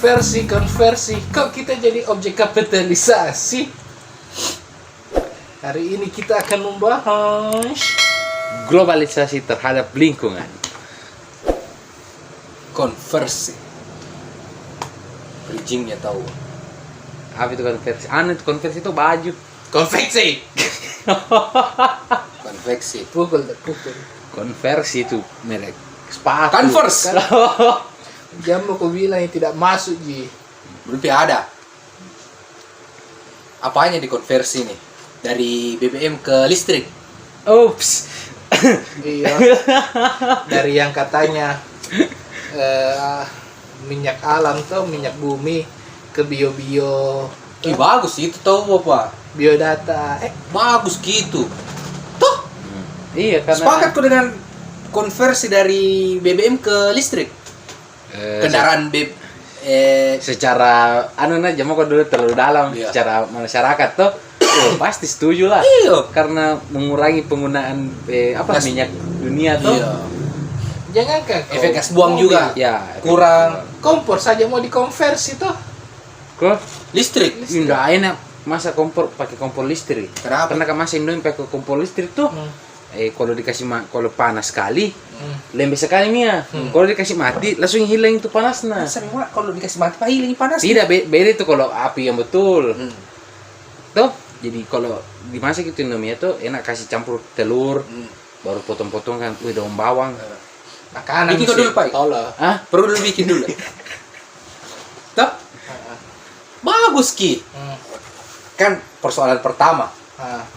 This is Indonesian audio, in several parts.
konversi. Kok kita jadi objek kapitalisasi? Hari ini kita akan membahas globalisasi terhadap lingkungan. Konversi. Bridgingnya tahu. Apa itu konversi? Itu konversi itu baju. konveksi. Konveksi. Pukul. Konversi itu merek sepatu. Converse. Jamu aku bilang yang tidak masuk Ji. Belum ada. Apanya dikonversi nih? Dari BBM ke listrik. Oops. Iya. Dari yang katanya minyak alam tuh minyak bumi ke bio Bagus itu tahu Bapak. biodata. Bagus gitu. Tuh, Iya karena sepakat kok dengan konversi dari BBM ke listrik. Kendaraan secara aja mau dulu terlalu dalam Iya. secara masyarakat tuh pasti setuju lah. Iya. Karena mengurangi penggunaan Gas. minyak dunia tuh. Iya. Jangan kan Efek gas buang juga. Ya, Kurang. kompor saja mau dikonversi tuh. kok Listrik. enggak enak masa pakai kompor listrik. Kenapa? Karena kan masa Indomie pakai kompor listrik tuh. Kalau dikasih kalau panas sekali, lembek sekali Mia. Kalau dikasih mati, langsung hilang itu panasnya. Semua kalau dikasih mati pak hilang panas. Tidak beda itu kalau api yang betul. Hmm. Tuh, jadi kalau dimasak itu Indomie tuh enak kasih campur telur, Hmm. baru potong-potong kan, daun bawang. Makanan Bikin kau dulu, Pak. Tolong. Ah, Perlu dulu bikin dulu. Tuh, bagus Ki. Kan persoalan pertama.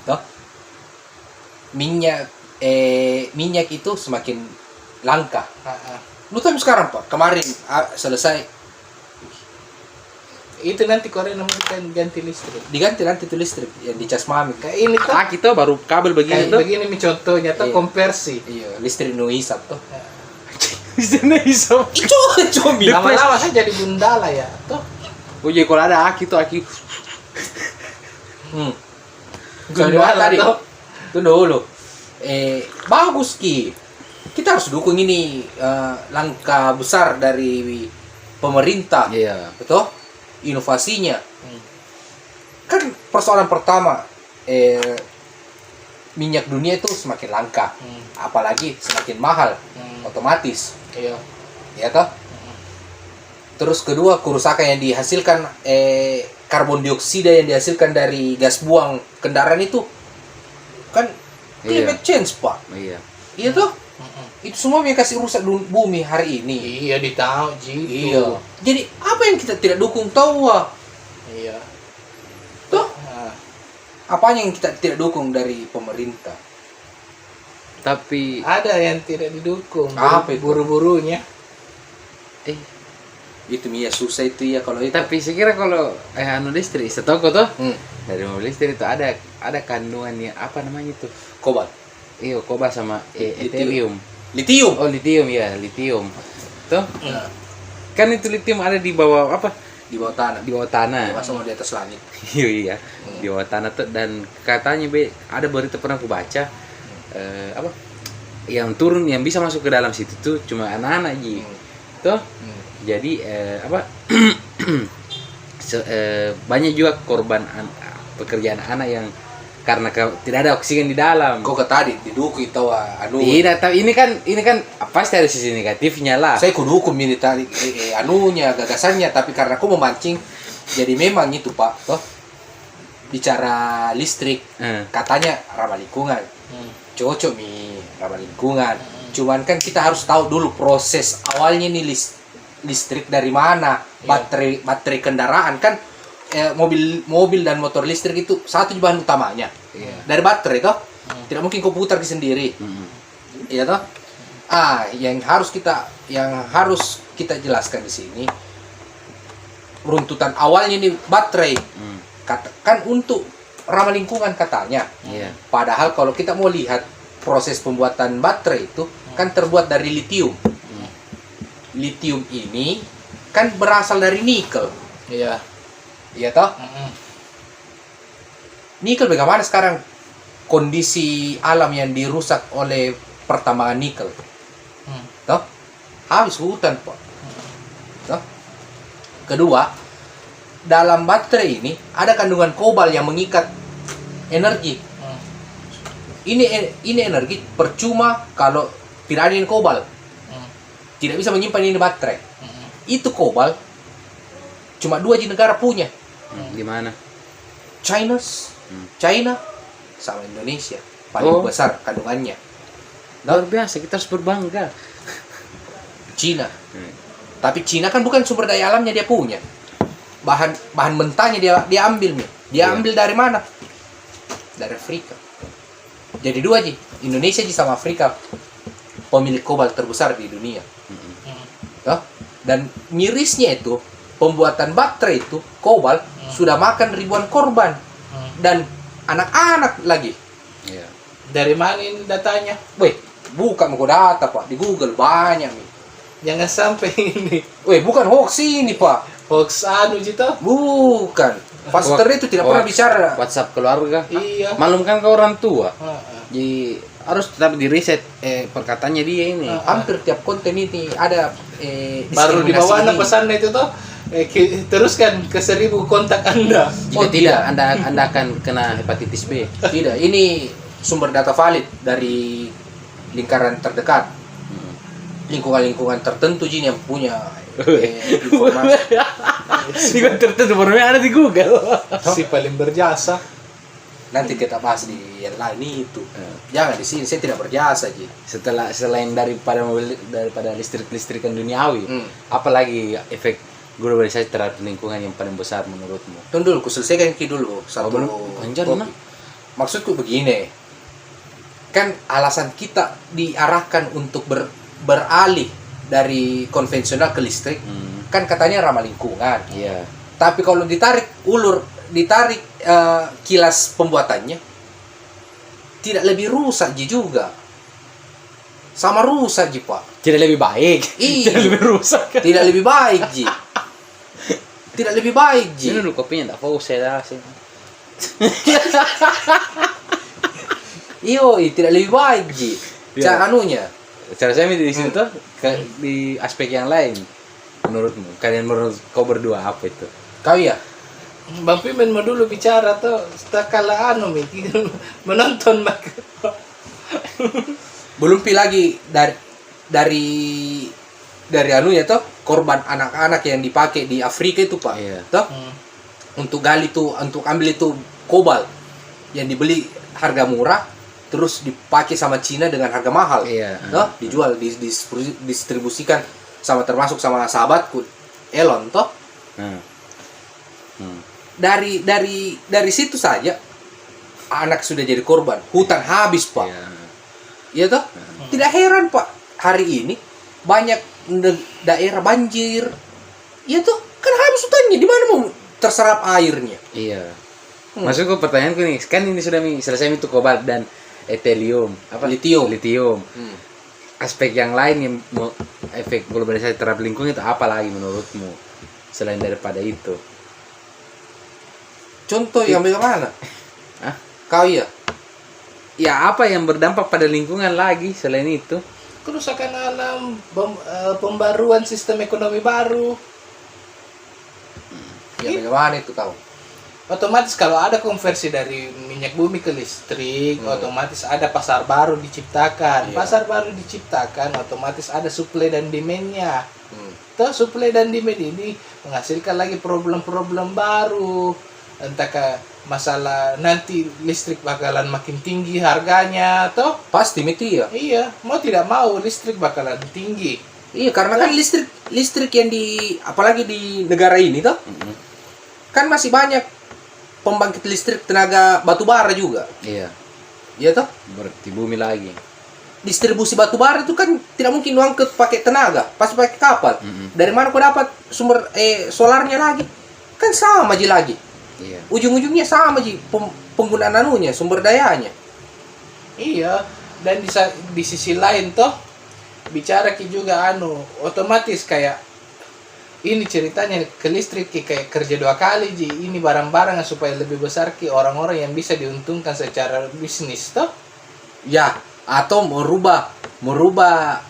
Tuh. Minyak itu semakin langka. Lu tahu sekarang Pak, kemarin selesai Itu nanti Korea namanya ganti listrik. diganti nanti tuh listrik yang dicas mami. Kayak ini tuh. kita baru kabel begini Kayak tuh. begini nih contohnya tuh Iya. konversi. Iya, listrik nu hisap tuh. Di sana iso. Ico mi. Lama-lama saya jadi gundala ya. Tuh. Oh jadi kalau ada aki tuh aki. Kedua tadi. tuh. Tuh dulu. Bagus Ki. Kita harus dukung ini langkah besar dari pemerintah. Iya. Betul? Inovasinya. Kan persoalan pertama minyak dunia itu semakin langka. Apalagi semakin mahal. Otomatis. Iya. Ya toh? Terus kedua, kerusakan yang dihasilkan karbon dioksida yang dihasilkan dari gas buang kendaraan itu kan climate change Pak. Iya. Iya toh? Itu semua yang kasih rusak bumi hari ini. Iya ditahu Ji. Iya. Jadi apa yang kita tidak dukung tahu Wak? Iya. Toh? Apanya yang kita tidak dukung dari pemerintah? Tapi Ada yang tidak didukung. Apa itu? Buru-burunya. Itu Mia susah itu ya kalau itu. tapi saya kira kalau listrik setoko tuh Hmm. dari mobil listrik itu ada kandungannya apa namanya itu? Kobalt. Iya, kobalt sama Lithium. Ethereum. Litium. Oh, lithium ya, lithium. Tuh, Nah, kan itu lithium ada di bawah apa? di bawah tanah. Di bawah tanah. Masa mau di atas langit. Iya, di bawah tanah tuh dan katanya ada berita pernah aku baca apa? Yang turun yang bisa masuk ke dalam situ tuh cuma anak-anak Ji. Tuh. Jadi apa? Banyak juga korban pekerjaan anak yang karena tidak ada oksigen di dalam. Kau ke tadi didukung itu Tidak, tapi ini kan pasti ada sisi negatifnya lah. Saya kudukung ini tadi anunya gagasannya tapi karena aku memancing jadi memang itu Pak toh bicara listrik katanya ramah lingkungan cocok mi ramah lingkungan cuman kan kita harus tahu dulu proses awalnya nih listrik dari mana baterai kendaraan kan mobil dan motor listrik itu satu bahan utamanya dari baterai toh tidak mungkin kau putar sendiri iya toh yang harus kita jelaskan di sini runtutan awalnya ini baterai kan untuk ramah lingkungan katanya padahal kalau kita mau lihat proses pembuatan baterai itu kan terbuat dari litium litium ini kan berasal dari nikel Iya. iya toh nikel bagaimana sekarang kondisi alam yang dirusak oleh pertambangan nikel toh habis hutan Pak toh Kedua, dalam baterai ini ada kandungan kobalt yang mengikat energi. Ini energi percuma kalau tidak ada ini kobalt. Tidak bisa menyimpan ini baterai. Itu kobalt cuma 2 negara punya. Di mana? China sama Indonesia paling besar kandungannya. Luar biasa, kita harus berbangga. Cina. Tapi Cina kan bukan sumber daya alamnya dia punya. Bahan mentahnya dia ambil nih. Dia ambil dari mana? Dari Afrika. Jadi 2 Ji, Indonesia Ji sama Afrika pemilik kobalt terbesar di dunia. Dan mirisnya itu pembuatan baterai itu kobalt sudah makan ribuan korban dan anak-anak lagi. Iya. Dari mana ini datanya? Weh, buka mau data Pak, di Google banyak nih. Jangan sampai ini Weh, bukan hoax ini Pak. hoax gitu. Bukan. Pastor itu tidak pernah bicara. WhatsApp keluarga. Iya. Malumkan ke orang tua. Heeh. Jadi harus tetap di riset perkataannya dia ini. Hampir tiap konten ini ada Baru di bawah diskriminasi ini. pesan itu tuh teruskan ke 1000 kontak Anda. Jika tidak, Anda akan kena hepatitis B. Tidak, ini sumber data valid dari lingkaran terdekat. Lingkungan-lingkungan tertentu Jin yang punya informasi. Ini tertentu baru ada di Google. Si paling berjasa. Nanti kita bahas di yang lain itu. Jangan di sini, saya tidak berjasa Ji. Selain daripada listrik-listrikan duniawi, apalagi efek globalisasi terhadap lingkungan yang paling besar menurutmu? Tunggu dulu, selesaikan dulu satu belum? Lanjut, topik. nah. Maksudku begini, kan alasan kita diarahkan untuk beralih dari konvensional ke listrik, kan katanya ramah lingkungan. Iya. Tapi kalau ditarik kilas pembuatannya, tidak lebih rusak Ji juga. Sama rusak Ji Pak. Tidak lebih baik. Iya. Tidak lebih rusak. Tidak lebih baik Ji. Tidak lebih baik Ji. Ini dulu kopinya enggak fokus saya dah sih. Tidak lebih baik Ji. Cara anunya. Cara saya di situ tuh di aspek yang lain. Menurutmu, menurut kau berdua apa itu? Kau ya? Bang Pimen mau dulu bicara tuh setelah menonton mak. Belum lagi dari anunya tuh korban anak-anak yang dipakai di Afrika itu Pak. Iya. Toh? Untuk ambil itu kobalt yang dibeli harga murah terus dipakai sama Cina dengan harga mahal. Iya. Toh? Dijual distribusikan termasuk sama sahabatku Elon toh. Dari situ saja anak sudah jadi korban, hutan habis Pak. Iya toh? Tidak heran Pak, hari ini banyak daerah banjir. Iya toh? Kan habis hutannya, di mana mau terserap airnya? Iya. Maksudku pertanyaanku nih, kan ini sudah selesai itu kobalt dan etelium, Litium. Aspek yang lain yang efek globalisasi terhadap lingkungan itu apa lagi menurutmu selain daripada itu? Contoh yang bagaimana? Hah? Kau ya? Ya apa yang berdampak pada lingkungan lagi selain itu? Kerusakan alam, pembaruan sistem ekonomi baru. Ya bagaimana itu kau? Otomatis kalau ada konversi dari minyak bumi ke listrik, otomatis ada pasar baru diciptakan. Iya. Pasar baru diciptakan, otomatis ada supply dan demand-nya. Toh supply dan demand ini menghasilkan lagi problem-problem baru. Entah ke masalah nanti listrik bakalan makin tinggi harganya, toh? Pasti meti ya. Iya, mau tidak mau listrik bakalan tinggi. Iya, karena kan listrik yang apalagi di negara ini toh, kan masih banyak pembangkit listrik tenaga batu bara juga. Iya. Iya toh? Berarti bumi lagi. Distribusi batu bara itu kan tidak mungkin lu angkut pakai tenaga, pasti pakai kapal. Dari mana kau dapat sumber solarnya lagi? Kan sama aja lagi. Iya. Ujung-ujungnya sama aja penggunaan anunya, sumber dayanya. Iya, dan di sisi lain toh bicara ki juga otomatis kayak ini ceritanya ke listrik ki kayak kerja 2 kali Ji. Ini barang-barang supaya lebih besar ki orang-orang yang bisa diuntungkan secara bisnis toh. Ya, atau merubah merubah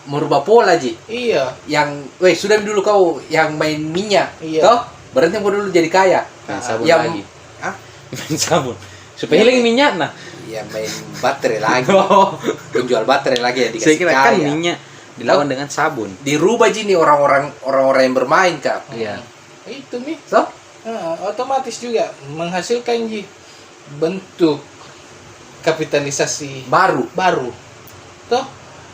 pola Ji. Iya. Yang sudah dulu kau yang main minyak, Iya. toh berarti mau dulu jadi kaya. Main sabun yang lagi. Hah? Main sabun. Supaya hilang minyak nah. Ya main baterai lagi. Oh. Penjual baterai lagi ya Saya dikasih kira kan kaya. minyak dilawan dengan sabun. Dirubah Ji nih orang-orang yang bermain Kak. Iya. Itu nih. So? Otomatis juga menghasilkan bentuk kapitalisasi Baru. toh,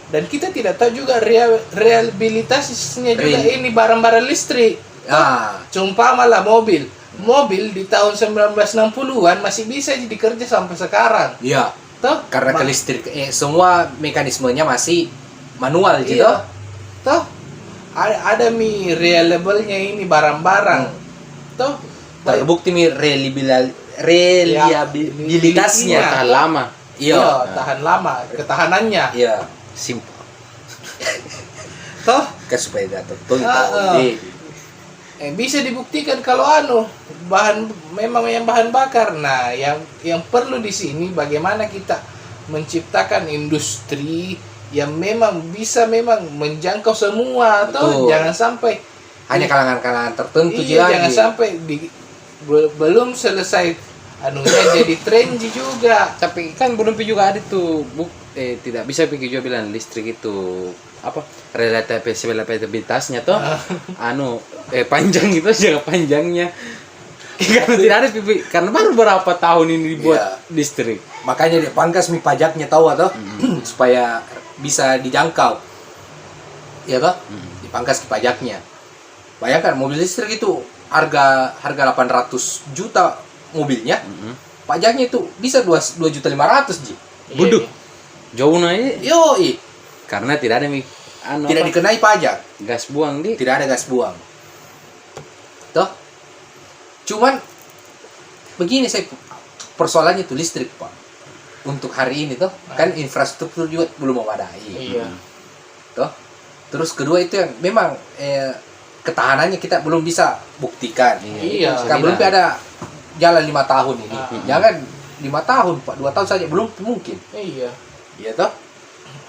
dan kita tidak tahu juga realitasnya juga Real. ini barang-barang listrik. Cumpama lah mobil di tahun 1960-an masih bisa dikerja sampai sekarang, Iya. toh, Karena ke listrik semua mekanismenya masih manual gitu. iya, toh ada reliable-nya ini barang-barang, toh, Terbukti reliabilitasnya Iya. Tahan lama. Iya. tahan lama ketahanannya, Iya. Simpel. toh. Kan supaya gak tertuntut. Bisa dibuktikan kalau memang yang bahan bakar. Nah, yang perlu di sini bagaimana kita menciptakan industri yang memang bisa menjangkau semua, atau Betul. jangan sampai Hanya kalangan-kalangan tertentu iya, jangan lagi. sampai belum selesai jadi tren juga. Tapi kan belum juga ada tuh tidak bisa pikir juga bilang listrik itu apa relatabilitasnya toh panjang itu jangka panjangnya karena tidak ada karena baru berapa tahun ini dibuat listrik. Makanya dia pangkas pajaknya tahu atau supaya bisa dijangkau. Ya toh? Dipangkas pajaknya. Bayangkan mobil listrik itu harga 800 juta mobilnya. Pajaknya itu bisa 2.500.000 Ji. Buduh. Jauh naik. Yoi. Karena tidak ada Tidak dikenai pajak. gas buang di. Tidak ada gas buang. Toh? Cuman begini saya persoalannya itu listrik, Pak. Untuk hari ini toh, kan infrastruktur juga belum memadai. Iya. Toh? Terus kedua itu yang memang ketahanannya kita belum bisa buktikan. Iya. Kan belum ada jalan 5 tahun ini. Jangan 5 tahun, Pak. 2 tahun saja belum mungkin. Iya. Iya toh?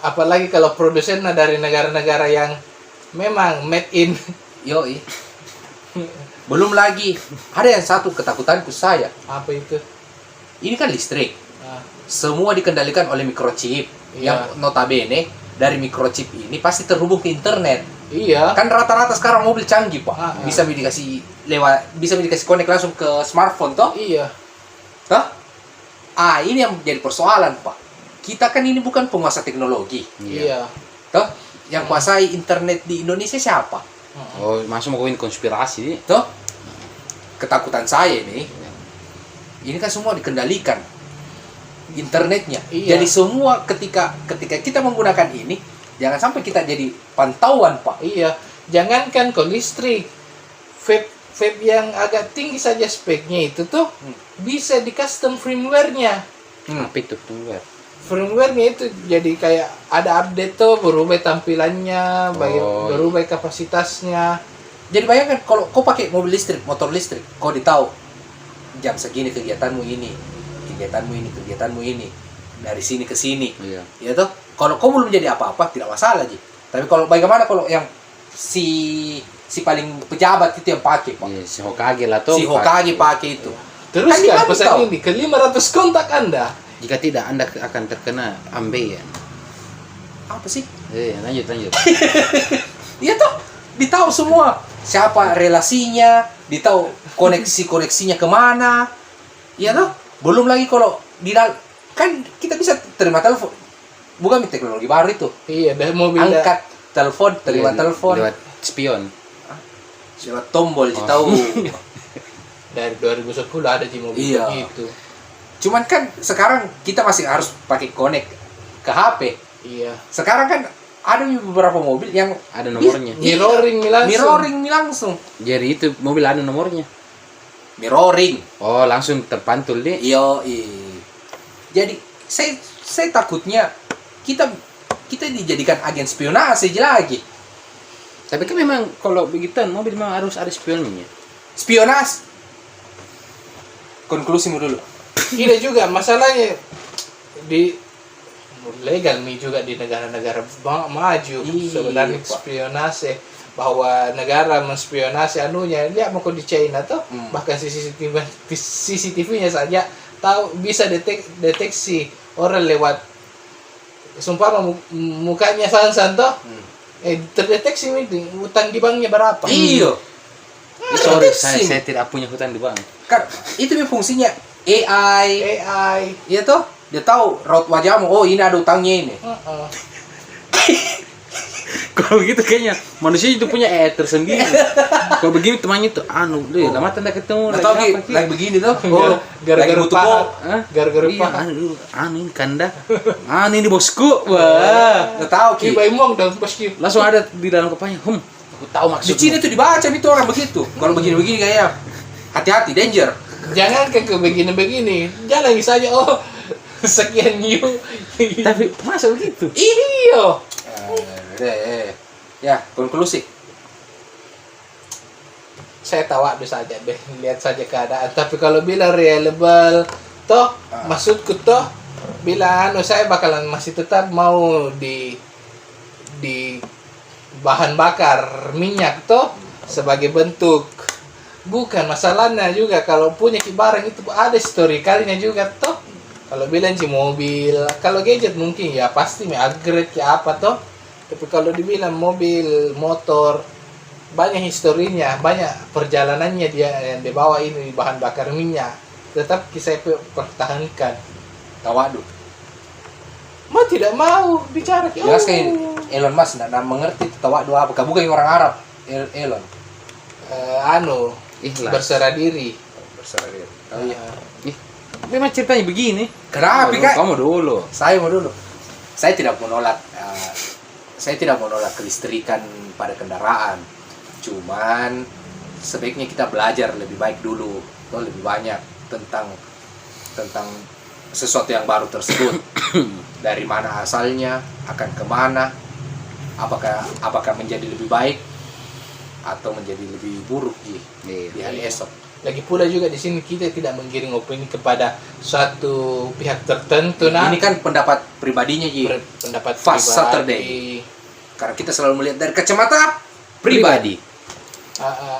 Apalagi kalau produsennya dari negara-negara yang memang made in. Yoi. Belum lagi ada yang satu ketakutanku saya. Apa itu? Ini kan listrik. Nah, Semua dikendalikan oleh microchip. Iya. Yang notabene dari microchip ini pasti terhubung ke internet. iya. Kan rata-rata sekarang mobil canggih, Pak. Bisa dikasih connect langsung ke smartphone toh? Iya. Toh? Ini yang menjadi persoalan, Pak. Kita kan ini bukan penguasa teknologi. Iya. Toh? Yang kuasai internet di Indonesia siapa? Oh, masuk mau kawin konspirasi. Toh? Ketakutan saya ini. Ini kan semua dikendalikan internetnya. Iya. Jadi semua ketika kita menggunakan ini, jangan sampai kita jadi pantauan, Pak. Iya. Jangankan ke listrik, vape yang agak tinggi saja speknya itu tuh bisa di custom firmware-nya. Apa itu firmware? Firmware-nya itu jadi kayak ada update tuh, berubah tampilannya, berubah kapasitasnya. Jadi bayangkan kalau kau pakai mobil listrik, motor listrik, kau ditahu jam segini kegiatanmu ini, kegiatanmu ini, dari sini ke sini. Iya. Ya toh, kalau kau belum jadi apa-apa tidak masalah Ji. Tapi kalau bagaimana kalau yang si paling pejabat itu yang pakai, Pak. Iya, si Hokage lah tuh. Si Hokage pakai itu. Terus Kan kan gimana pesan tahu? ini ke 500 kontak Anda. Jika tidak, Anda akan terkena ambeien. Apa sih? Lanjut. Iya toh, ditahu semua siapa relasinya, ditahu koneksinya kemana. Iya toh, belum lagi kalau kan kita bisa terima telepon, bukan teknologi baru itu. Iya, dah mobil Angkat telepon, terima telepon, Lewat spion. lewat tombol, tahu. dari 2010 ada di mobil Iya. gitu. Cuman kan sekarang kita masih harus pakai connect ke HP. Iya. Sekarang kan ada beberapa mobil yang Ada nomornya. Mirroring langsung. Jadi itu mobil ada nomornya. Mirroring. Oh, langsung terpantul deh. Iya. Jadi saya takutnya kita dijadikan agen spionase lagi. Tapi kan memang kalau begitu mobil memang harus ada spionnya. Spionase. Konklusimu dulu. Tidak juga masalahnya legal nih juga di negara-negara maju. Iya, Sebenarnya Pak. spionase, bahwa negara menspionase anunya. Lihat mau di China tuh, bahkan CCTV-nya saja tahu bisa deteksi orang lewat sumpah mukanya Sansan toh. Terdeteksi nih utang di banknya berapa. Iya. Sorry, Deteksi. saya tidak punya hutang di bank. Kan itu memang fungsinya AI. Iya toh, dia tahu raut wajahmu. Oh, ini ada utangnya ini. Kalau begitu kayaknya manusia itu punya tersendiri. Kalau begini temannya tuh deh, lama tanda ketemu Nggak tahu Ki, lagi begini tuh. Oh, Gara-gara lagi butuh paha. kok. Gara-gara iya, paha. ini kanda. Ini bosku. Wah. Nggak tahu Ki. Ki baimong dong bosku. Langsung ada di dalam kepalanya. Aku tahu Di maksudnya. Cina tuh dibaca itu orang begitu. Kalau begini-begini kayaknya hati-hati, danger. Jangan ke begini-begini. Jalan saja sekian new. Tapi masa begitu? Iyo. Ya, konklusi. Saya tawadu saja deh, lihat saja keadaan. Tapi kalau bilang reliable, toh maksudku toh bilang saya bakalan masih tetap mau di bahan bakar minyak toh sebagai bentuk. Bukan masalahnya juga kalau punya barang itu ada historikalnya juga toh. Kalau bilang sih mobil, kalau gadget mungkin ya pasti upgrade ya apa toh. Tapi kalau dibilang mobil, motor, banyak historinya, banyak perjalanannya dia yang dibawa ini bahan bakar minyak. Tetap saya pertahankan. Tawadu. Mau tidak mau bicara. Jelas kayak Elon Musk tidak mengerti tawadu apa. Bukan orang Arab. Elon. Ikhlas. Berserah diri. Berserah diri. Oh iya. Memang ceritanya begini. Kenapa Kak? Kamu dulu. Saya mau dulu. Saya tidak menolak kelistrikan pada kendaraan. Cuman sebaiknya kita belajar lebih baik dulu, atau lebih banyak tentang sesuatu yang baru tersebut. Dari mana asalnya, akan kemana, apakah menjadi lebih baik atau menjadi lebih buruk di hari esok. Lagi pula juga di sini kita tidak menggiring opini kepada suatu pihak tertentu. Ini kan pendapat pribadinya Ji. Pendapat Fast pribadi. Saturday. Karena kita selalu melihat dari kacamata pribadi.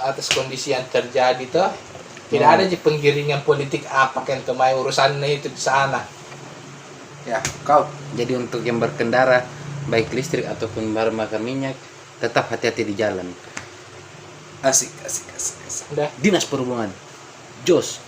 Atas kondisi yang terjadi toh tidak ada penggiringan politik apakah yang temai urusannya itu di sana. Ya, kau. Jadi untuk yang berkendara baik listrik ataupun bahan bakar minyak tetap hati-hati di jalan. Asik. Udah. Dinas Perhubungan. Jos.